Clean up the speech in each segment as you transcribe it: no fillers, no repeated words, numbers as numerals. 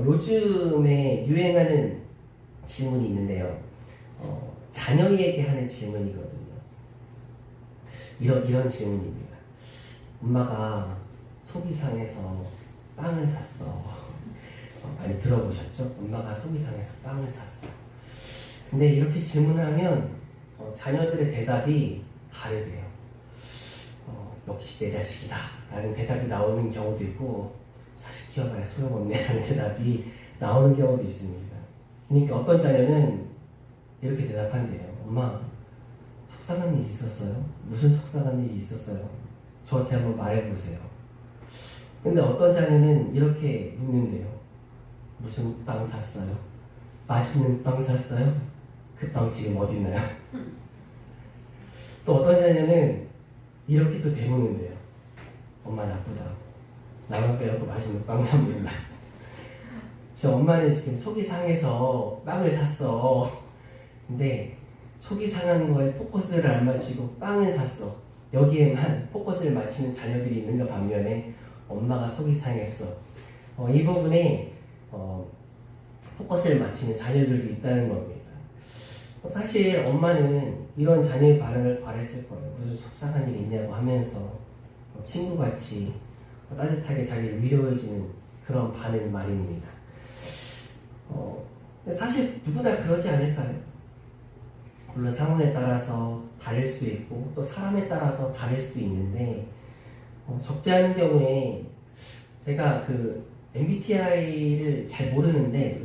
요즘에 유행하는 질문이 있는데요. 자녀에게 하는 질문이거든요. 이런 질문입니다. 엄마가 속이 상해서 빵을 샀어. 많이 들어보셨죠? 엄마가 속이 상해서 빵을 샀어. 근데 이렇게 질문하면 자녀들의 대답이 다르대요. 역시 내 자식이다 라는 대답이 나오는 경우도 있고, 자식 키워봐야 소용없네 라는 대답이 나오는 경우도 있습니다. 그러니까 어떤 자녀는 이렇게 대답한대요. 엄마, 속상한 일이 있었어요? 무슨 속상한 일이 있었어요? 저한테 한번 말해보세요. 근데 어떤 자녀는 이렇게 묻는데요. 무슨 빵 샀어요? 맛있는 빵 샀어요? 그 빵 지금 어디 있나요? 또 어떤 자녀는 이렇게 또 되묻는데요. 엄마 나쁘다고. 나만 빼놓고 맛있는 빵 삽니다. 저 엄마는 지금 속이 상해서 빵을 샀어. 근데 속이 상한 거에 포커스를 안 맞추고 빵을 샀어. 여기에만 포커스를 맞추는 자녀들이 있는가 반면에 엄마가 속이 상했어. 이 부분에 포커스를 맞추는 자녀들도 있다는 겁니다. 사실 엄마는 이런 자녀의 반응을 바랬을 거예요. 무슨 속상한 일이 있냐고 하면서 친구같이 따뜻하게 자기를 위로해주는 그런 반응 말입니다. 사실 누구나 그러지 않을까요? 물론 상황에 따라서 다를 수도 있고 또 사람에 따라서 다를 수도 있는데 적지 않은 경우에 제가 그 MBTI를 잘 모르는데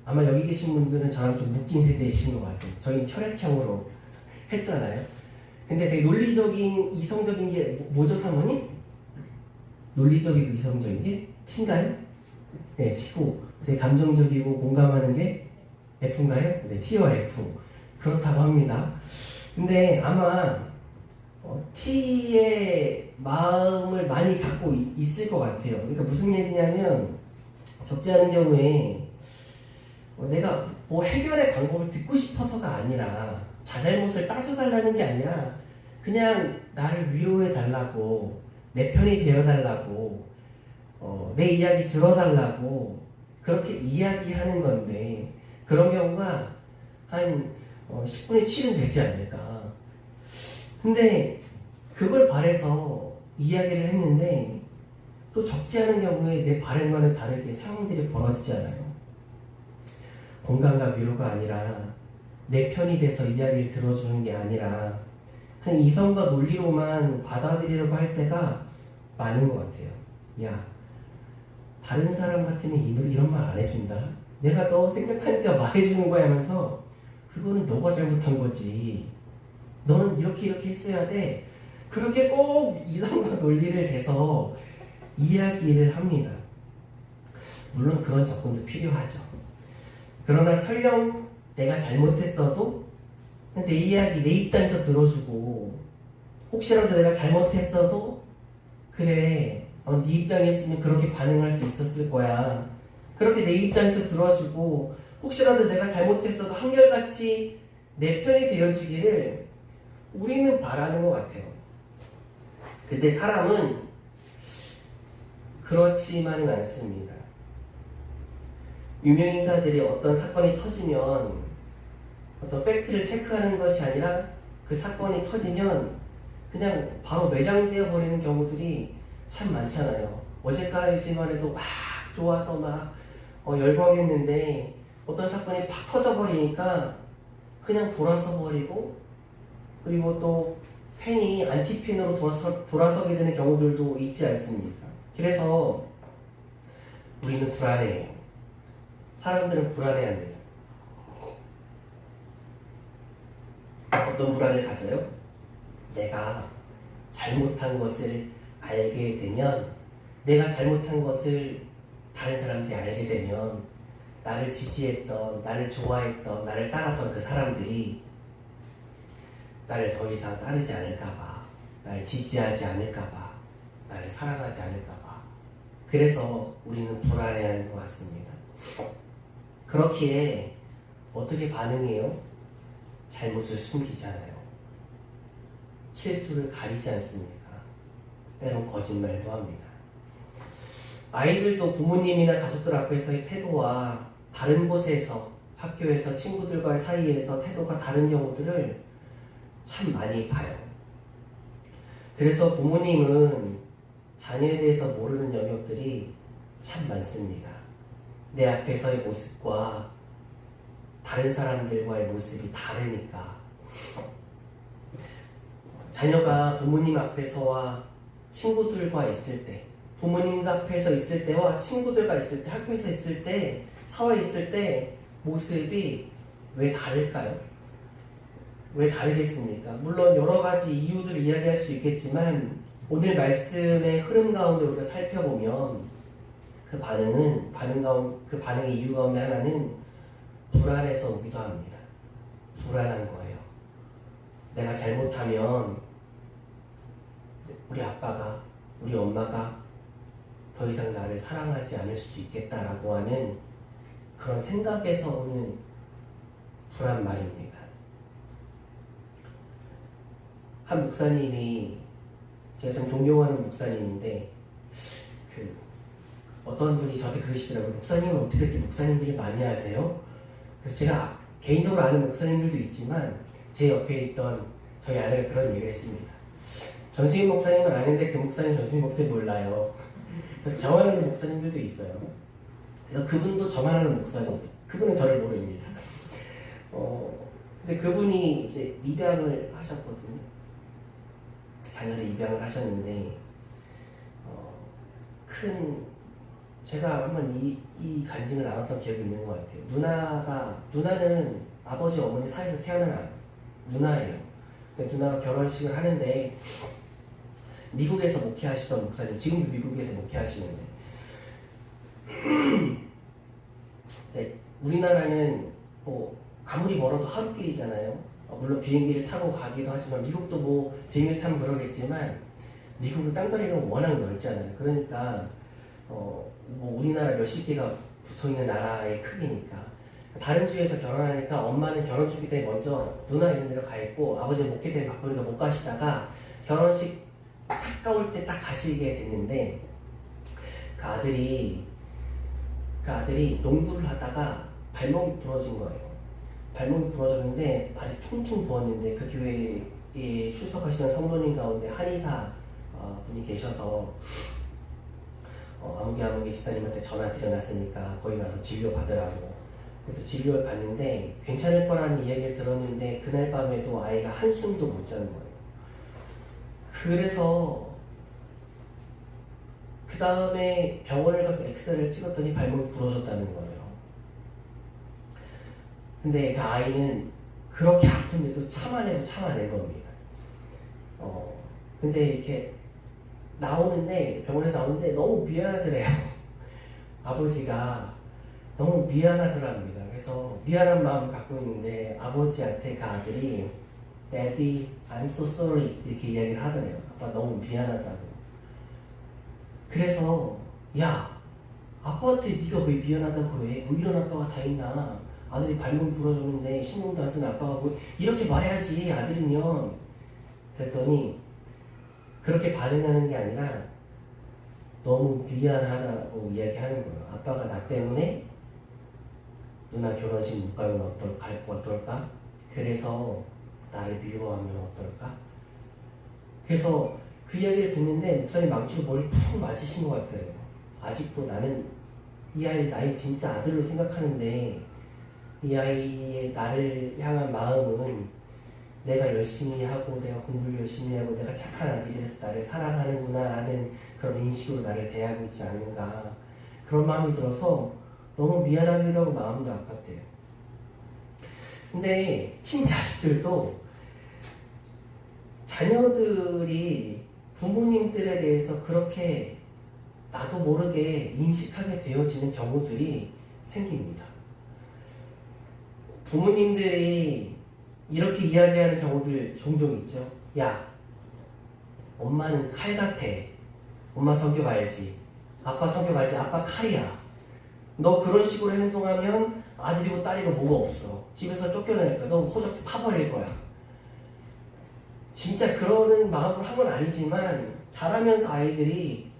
아마 여기 계신 분들은 저랑 좀 묶인 세대이신 것 같아요. 저희는 혈액형으로 했잖아요. 근데 되게 논리적인 이성적인 게 뭐죠, 사모님? 논리적이고 이성적인 게 T인가요? 네, T고 되게 감정적이고 공감하는 게 F인가요? 네, T와 F 그렇다고 합니다. 근데 아마 T의 마음을 많이 갖고 있을 것 같아요. 그러니까 무슨 얘기냐면 적지 않은 경우에 내가 뭐 해결의 방법을 듣고 싶어서가 아니라 자잘못을 따져달라는 게 아니라 그냥 나를 위로해달라고 내 편이 되어달라고 내 이야기 들어달라고 그렇게 이야기하는 건데 그런 경우가 한 10분의 7은 되지 않을까. 근데 그걸 바래서 이야기를 했는데 또 적지 않은 경우에 내 바람과는 다르게 상황들이 벌어지잖아요. 공감과 위로가 아니라 내 편이 돼서 이야기를 들어주는 게 아니라 그냥 이성과 논리로만 받아들이려고 할 때가 많은 것 같아요. 야, 다른 사람 같으면 이런 말 안 해준다. 내가 너 생각하니까 말해주는 거야 하면서 그거는 너가 잘못한 거지. 너는 이렇게 했어야 돼. 그렇게 꼭 이성과 논리를 대서 이야기를 합니다. 물론 그런 접근도 필요하죠. 그러나 설령 내가 잘못했어도 내 이야기 내 입장에서 들어주고 혹시라도 내가 잘못했어도 그래 네 입장이었으면 그렇게 반응할 수 있었을 거야. 그렇게 내 입장에서 들어주고 혹시라도 내가 잘못했어도 한결같이 내 편이 되어주기를 우리는 바라는 것 같아요. 근데 사람은 그렇지만은 않습니다. 유명인사들이 어떤 사건이 터지면 어떤 팩트를 체크하는 것이 아니라 그 사건이 터지면 그냥 바로 매장되어 버리는 경우들이 참 많잖아요. 어제까지만 해도 막 좋아서 막 열광했는데 어떤 사건이 팍 터져버리니까 그냥 돌아서 버리고 그리고 또 팬이 안티팬으로 돌아서게 되는 경우들도 있지 않습니까? 그래서 우리는 불안해요. 사람들은 불안해합니다. 어떤 불안을 가져요? 내가 잘못한 것을 알게 되면 내가 잘못한 것을 다른 사람들이 알게 되면 나를 지지했던, 나를 좋아했던, 나를 따랐던 그 사람들이 나를 더 이상 따르지 않을까봐, 나를 지지하지 않을까봐, 나를 사랑하지 않을까봐. 그래서 우리는 불안해하는 것 같습니다. 그렇기에 어떻게 반응해요? 잘못을 숨기잖아요. 실수를 가리지 않습니까? 때론 거짓말도 합니다. 아이들도 부모님이나 가족들 앞에서의 태도와 다른 곳에서 학교에서 친구들과의 사이에서 태도가 다른 경우들을 참 많이 봐요. 그래서 부모님은 자녀에 대해서 모르는 영역들이 참 많습니다. 내 앞에서의 모습과 다른 사람들과의 모습이 다르니까. 자녀가 부모님 앞에서와 친구들과 있을 때, 부모님 앞에서 있을 때와 친구들과 있을 때, 학교에서 있을 때, 사회에 있을 때 모습이 왜 다를까요? 왜 다르겠습니까? 물론 여러 가지 이유들을 이야기할 수 있겠지만 오늘 말씀의 흐름 가운데 우리가 살펴보면 그 반응의 이유 가운데 하나는 불안해서 오기도 합니다. 불안한 거예요. 내가 잘못하면 우리 아빠가, 우리 엄마가 더 이상 나를 사랑하지 않을 수도 있겠다라고 하는 그런 생각에서 오는 불안 말입니다. 한 목사님이, 제가 참 존경하는 목사님인데, 어떤 분이 저한테 그러시더라고요. 목사님은 어떻게 이렇게 목사님들이 많이 하세요? 그래서 제가 개인적으로 아는 목사님들도 있지만, 제 옆에 있던 저희 아내가 그런 얘기를 했습니다. 전수인 목사님은 아는데 그 목사님 전수인 목사님 몰라요. 저만 아는 목사님들도 있어요. 그래서 그분도 저만 아는 목사님, 그분은 저를 모릅니다. 근데 그분이 이제 입양을 하셨거든요. 자녀를 입양을 하셨는데, 제가 한번 이 간증을 나눴던 기억이 있는 것 같아요. 누나는 아버지 어머니 사이에서 태어난 누나예요. 누나가 결혼식을 하는데, 미국에서 목회하시던 목사님, 지금도 미국에서 목회하시는데, 네, 우리나라는 뭐 아무리 멀어도 하루길이잖아요. 물론 비행기를 타고 가기도 하지만 미국도 뭐 비행기를 타면 그러겠지만 미국은 땅덩이가 워낙 넓잖아요. 그러니까 뭐 우리나라 몇십 개가 붙어있는 나라의 크기니까 다른 주에서 결혼하니까 엄마는 결혼 준비 때문에 먼저 누나 있는 데로 가 있고 아버지는 목회 때문에 바쁘니까 못 가시다가 결혼식 가까울 때 딱 가시게 됐는데 그 아들이 농구를 하다가 발목이 부러진 거예요. 발목이 부러졌는데 발이 퉁퉁 부었는데 그 교회에 출석하시는 성도님 가운데 한의사 분이 계셔서 아무개 지사님한테 전화 드려놨으니까 거기 가서 진료 받으라고. 그래서 진료를 받는데 괜찮을 거라는 이야기를 들었는데 그날 밤에도 아이가 한숨도 못 자는 거예요. 그래서 그 다음에 병원을 가서 엑스레이를 찍었더니 발목이 부러졌다는 거예요. 근데 그 아이는 그렇게 아픈데도 참아낸 겁니다. 근데 이렇게 병원에 나오는데 너무 미안하더래요. 아버지가 너무 미안하더랍니다. 그래서 미안한 마음을 갖고 있는데 아버지한테 그 아들이 Daddy, I'm so sorry 이렇게 이야기를 하더래요. 아빠 너무 미안하다고. 그래서 야, 아빠한테 네가 왜 미안하다고 해? 뭐 이런 아빠가 다 있나? 아들이 발목이 부러졌는데 신경도 안 쓰는 아빠가 뭐 이렇게 말해야지 아들이면. 그랬더니 그렇게 반응하는 게 아니라 너무 미안하다고 이야기하는 거예요. 아빠가 나 때문에 누나 결혼식 못 가면 어떨까? 그래서 나를 미워하면 어떨까? 그래서 그 이야기를 듣는데 목사님 망치로 머리 푹 맞으신 것 같아요. 아직도 나는 이 아이를 나의 진짜 아들로 생각하는데 이 아이의 나를 향한 마음은 내가 열심히 하고 내가 공부를 열심히 하고 내가 착한 아들이라서 나를 사랑하는구나 하는 그런 인식으로 나를 대하고 있지 않는가, 그런 마음이 들어서 너무 미안하기도 하고 마음도 아팠대요. 근데 친자식들도 자녀들이 부모님들에 대해서 그렇게 나도 모르게 인식하게 되어지는 경우들이 생깁니다. 부모님들이 이렇게 이야기하는 경우들 종종 있죠. 야, 엄마는 칼 같아. 엄마 성격 알지? 아빠 성격 알지? 아빠 칼이야. 너 그런 식으로 행동하면 아들이고 딸이고 뭐가 없어. 집에서 쫓겨나니까 너 호적 파버릴 거야. 진짜 그러는 마음으로 한 건 아니지만 자라면서 아이들이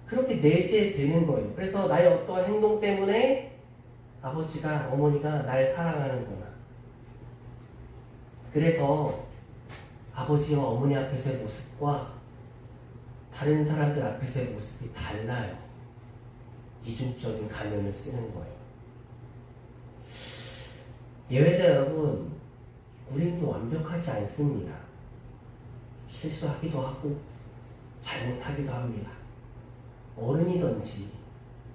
그렇게 내재되는 거예요. 그래서 나의 어떠한 행동 때문에 아버지가, 어머니가 날 사랑하는구나. 그래서 아버지와 어머니 앞에서의 모습과 다른 사람들 앞에서의 모습이 달라요. 이중적인 가면을 쓰는 거예요. 예외자 여러분, 우리도 완벽하지 않습니다. 실수하기도 하고 잘못하기도 합니다. 어른이든지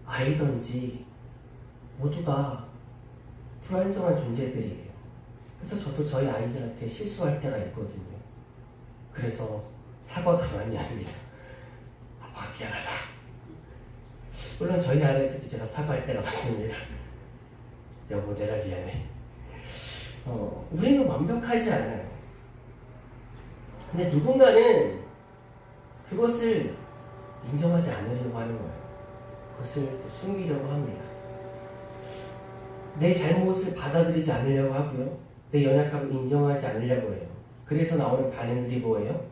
아이든지 모두가 불완전한 존재들이에요. 그래서 저도 저희 아이들한테 실수할 때가 있거든요. 그래서 사과도 많이 합니다. 아빠 미안하다. 물론 저희 아이한테도 제가 사과할 때가 많습니다. 여보 내가 미안해. 우리는 완벽하지 않아요. 근데 누군가는 그것을 인정하지 않으려고 하는 거예요. 그것을 또 숨기려고 합니다. 내 잘못을 받아들이지 않으려고 하고요. 내 연약함을 인정하지 않으려고 해요. 그래서 나오는 반응들이 뭐예요?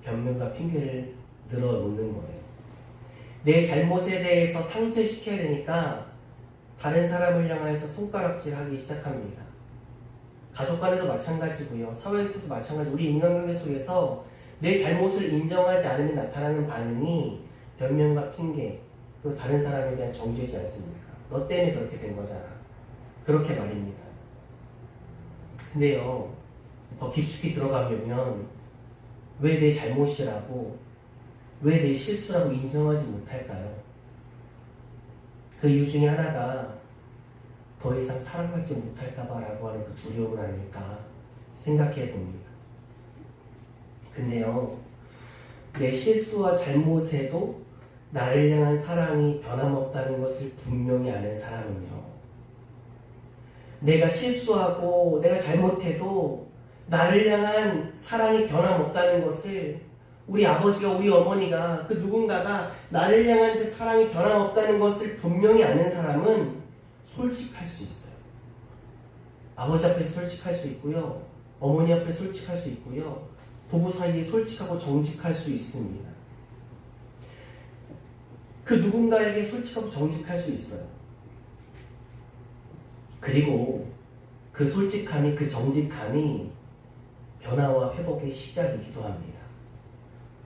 변명과 핑계를 늘어놓는 거예요. 내 잘못에 대해서 상쇄시켜야 되니까 다른 사람을 향해서 손가락질하기 시작합니다. 가족 간에도 마찬가지고요. 사회에서도 마찬가지. 우리 인간관계 속에서 내 잘못을 인정하지 않으면 나타나는 반응이 변명과 핑계, 그리고 다른 사람에 대한 정죄이지 않습니까? 너 때문에 그렇게 된 거잖아. 그렇게 말입니다. 근데요, 더 깊숙이 들어가면 왜 내 잘못이라고, 왜 내 실수라고 인정하지 못할까요? 그 이유 중에 하나가 더 이상 사랑받지 못할까봐라고 하는 그 두려움은 아닐까 생각해 봅니다. 근데요, 내 실수와 잘못에도 나를 향한 사랑이 변함없다는 것을 분명히 아는 사람은요, 내가 실수하고 내가 잘못해도 나를 향한 사랑이 변함없다는 것을 우리 아버지가, 우리 어머니가, 그 누군가가 나를 향한 그 사랑이 변함없다는 것을 분명히 아는 사람은 솔직할 수 있어요. 아버지 앞에서 솔직할 수 있고요, 어머니 앞에 솔직할 수 있고요, 부부 사이에 솔직하고 정직할 수 있습니다. 그 누군가에게 솔직하고 정직할 수 있어요. 그리고 그 솔직함이, 그 정직함이 변화와 회복의 시작이기도 합니다.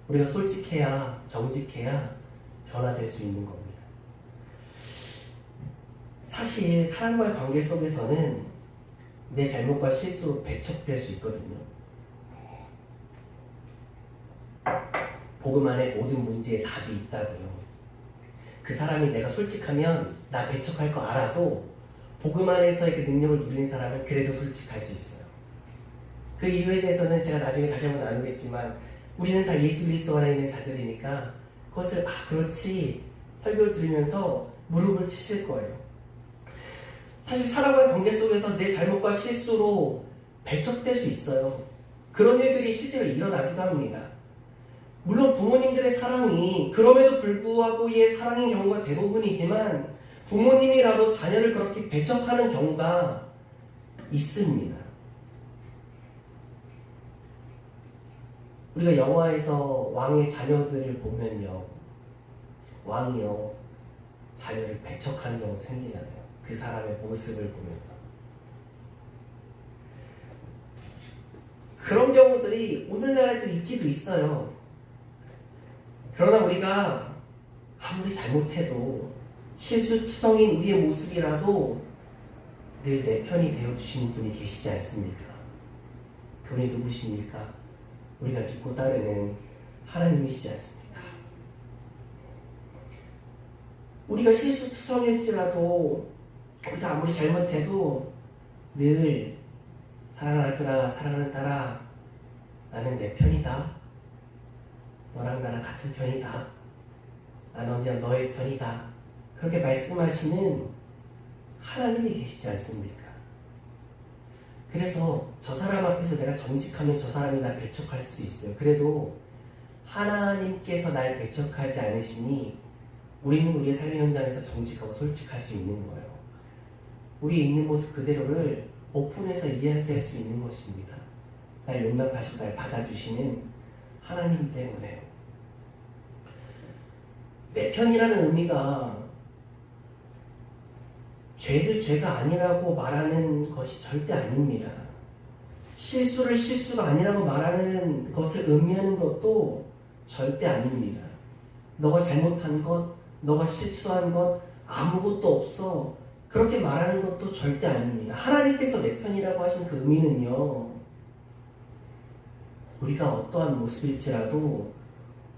우리가 솔직해야, 정직해야 변화될 수 있는 겁니다. 사실 사람과의 관계 속에서는 내 잘못과 실수로 배척될 수 있거든요. 복음 안에 모든 문제에 답이 있다고요. 그 사람이 내가 솔직하면 나 배척할 거 알아도 복음 안에서의 그 능력을 누리는 사람은 그래도 솔직할 수 있어요. 그 이유에 대해서는 제가 나중에 다시 한번 나누겠지만, 우리는 다 예수 그리스도 안에 있는 자들이니까 그것을 그렇지 설교를 들으면서 무릎을 치실 거예요. 사실 사람과의 관계 속에서 내 잘못과 실수로 배척될 수 있어요. 그런 일들이 실제로 일어나기도 합니다. 물론 부모님들의 사랑이 그럼에도 불구하고의 사랑인 경우가 대부분이지만 부모님이라도 자녀를 그렇게 배척하는 경우가 있습니다. 우리가 영화에서 왕의 자녀들을 보면요, 왕이요 자녀를 배척하는 경우가 생기잖아요. 그 사람의 모습을 보면서. 그런 경우들이 오늘날에도 있기도 있어요. 그러나 우리가 아무리 잘못해도 실수투성인 우리의 모습이라도 늘 내 편이 되어주시는 분이 계시지 않습니까? 그분이 누구십니까? 우리가 믿고 따르는 하나님이시지 않습니까? 우리가 실수투성일지라도, 우리가 아무리 잘못해도 늘 사랑하는 아들아, 사랑하는 딸아, 나는 내 편이다. 너랑 나랑 같은 편이다. 나는 언제나 너의 편이다. 그렇게 말씀하시는 하나님이 계시지 않습니까? 그래서 저 사람 앞에서 내가 정직하면 저 사람이 날 배척할 수 있어요. 그래도 하나님께서 날 배척하지 않으시니 우리는 우리의 삶의 현장에서 정직하고 솔직할 수 있는 거예요. 우리의 있는 모습 그대로를 오픈해서 이야기할 수 있는 것입니다. 날 용납하시고 날 받아주시는 하나님 때문에요. 내 편이라는 의미가 죄를 죄가 아니라고 말하는 것이 절대 아닙니다. 실수를 실수가 아니라고 말하는 것을 의미하는 것도 절대 아닙니다. 너가 잘못한 것, 너가 실수한 것 아무것도 없어. 그렇게 말하는 것도 절대 아닙니다. 하나님께서 내 편이라고 하신 그 의미는요, 우리가 어떠한 모습일지라도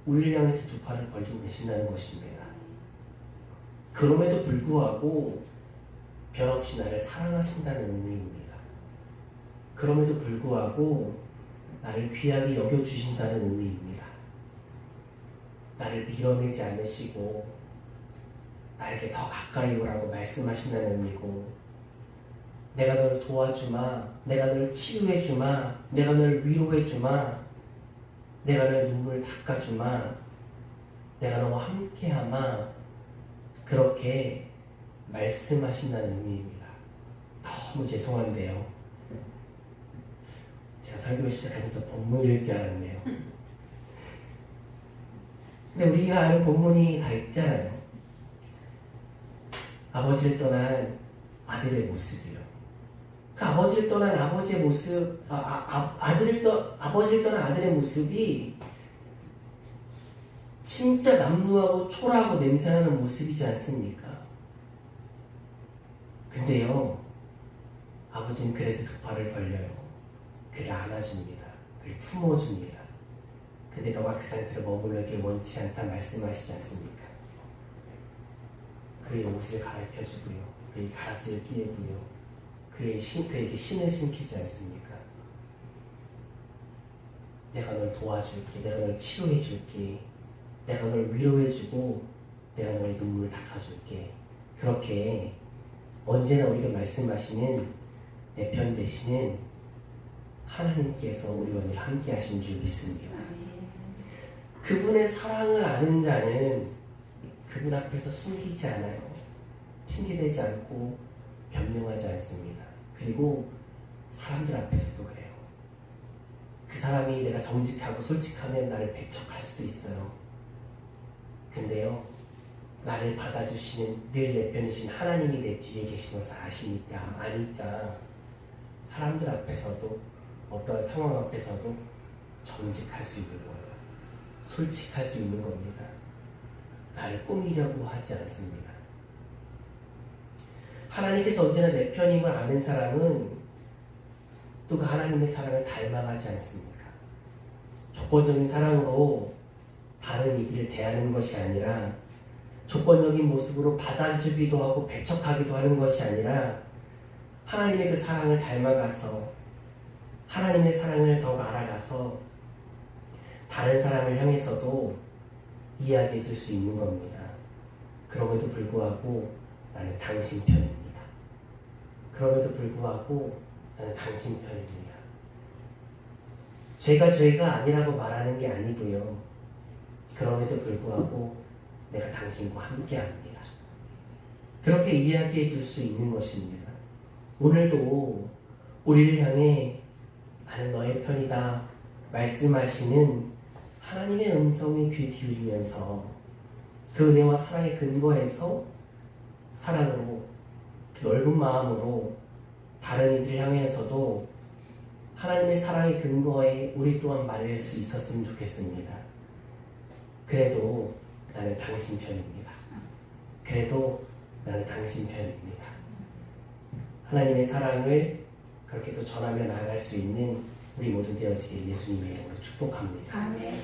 우리를 향해서 두 팔을 벌리고 계신다는 것입니다. 그럼에도 불구하고 변함없이 나를 사랑하신다는 의미입니다. 그럼에도 불구하고 나를 귀하게 여겨주신다는 의미입니다. 나를 밀어내지 않으시고 나에게 더 가까이 오라고 말씀하신다는 의미고, 내가 널 도와주마, 내가 널 치유해주마, 내가 널 위로해주마, 내가 널 눈물 닦아주마, 내가 너와 함께하마, 그렇게 말씀하신다는 의미입니다. 너무 죄송한데요, 제가 설교 시작하면서 본문 읽지 않았네요. 근데 우리가 아는 본문이 다 있잖아요. 아버지를 떠난 아들의 모습이요. 그 아버지를 떠난 아버지의 모습, 아버지를 떠난 아들의 모습이 진짜 남루하고 초라하고 냄새나는 모습이지 않습니까? 근데요, 아버지는 그래도 두 팔을 벌려요. 그를 안아줍니다. 그를 품어줍니다. 근데 너가 그 상태로 머물러길 원치 않다 말씀하시지 않습니까? 그의 옷을 갈아입혀주고요, 그의 가락지를 끼우고요, 그에게 신을 신기지 않습니까? 내가 널 도와줄게, 내가 널 치료해줄게, 내가 널 위로해주고, 내가 너의 눈물을 닦아줄게. 그렇게 언제나 우리가 말씀하시는 내 편 되시는 하나님께서 우리와 늘 함께 하신 줄 믿습니다. 그분의 사랑을 아는 자는 그분 앞에서 숨기지 않아요. 핑계대지 않고 변명하지 않습니다. 그리고 사람들 앞에서도 그래요. 그 사람이 내가 정직하고 솔직하면 나를 배척할 수도 있어요. 근데요, 나를 받아주시는 늘 내 편이신 하나님이 내 뒤에 계신 것을 아니까 사람들 앞에서도 어떠한 상황 앞에서도 정직할 수 있는 거예요. 솔직할 수 있는 겁니다. 나를 꾸미려고 하지 않습니다. 하나님께서 언제나 내 편임을 아는 사람은 또 그 하나님의 사랑을 닮아가지 않습니까? 조건적인 사랑으로 다른 이들을 대하는 것이 아니라, 조건적인 모습으로 받아주기도 하고 배척하기도 하는 것이 아니라, 하나님의 그 사랑을 닮아가서 하나님의 사랑을 더욱 알아가서 다른 사람을 향해서도 이야기해 줄 수 있는 겁니다. 그럼에도 불구하고 나는 당신 편입니다. 그럼에도 불구하고 나는 당신 편입니다. 죄가 아니라고 말하는 게 아니고요. 그럼에도 불구하고 내가 당신과 함께합니다. 그렇게 이야기해 줄 수 있는 것입니다. 오늘도 우리를 향해 나는 너의 편이다 말씀하시는 하나님의 음성에 귀 기울이면서 그 은혜와 사랑의 근거에서 사랑으로, 넓은 마음으로 다른 이들을 향해서도 하나님의 사랑의 근거에 우리 또한 말할 수 있었으면 좋겠습니다. 그래도 나는 당신 편입니다. 그래도 나는 당신 편입니다. 하나님의 사랑을 그렇게 또 전하며 나아갈 수 있는 우리 모두 되어지길 예수님의 이름으로 축복합니다. 아멘.